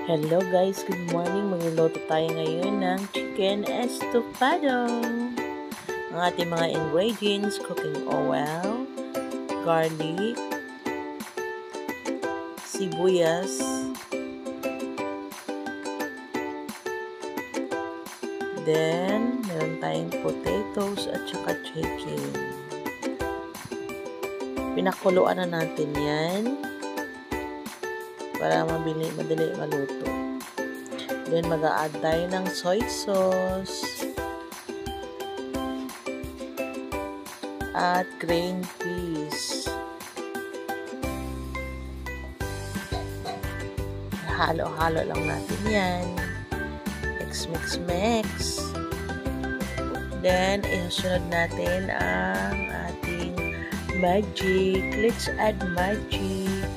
Hello guys, good morning. Magluluto tayo ngayon ng chicken estofado. Ang ating mga ingredients, cooking oil, garlic, sibuyas, then meron tayong potatoes at saka chicken. Pinakuluan na natin yan para madali maluto. Then mag-a-add tayo ng soy sauce at green peas. Halo-halo lang natin yan. Mix. Then isunod natin ang ating magic. Let's add magic.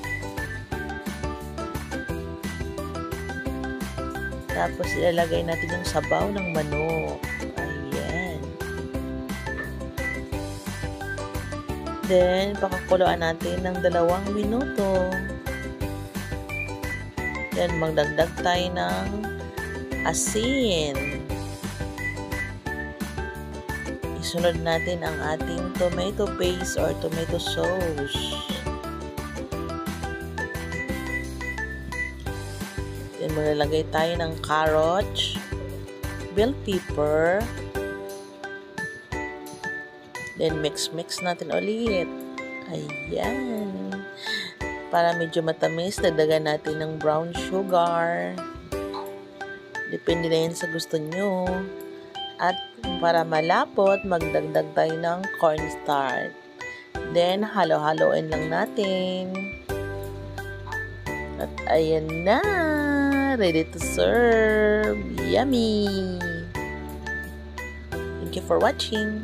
Tapos, ilalagay natin yung sabaw ng manok. Ayan. Then, pakakuluan natin ng 2 minuto. Then, magdagdag tayo ng asin. Isunod natin ang ating tomato paste or tomato sauce. Then, maglalagay tayo ng carrots, bell pepper. Then, mix natin ulit. Ayan. Para medyo matamis, dagdagan natin ng brown sugar. Depende na yan sa gusto nyo. At para malapot, magdagdag tayo ng cornstarch. Then, halo-haloin lang natin. At ayan na. Ready to serve. Yummy! Thank you for watching.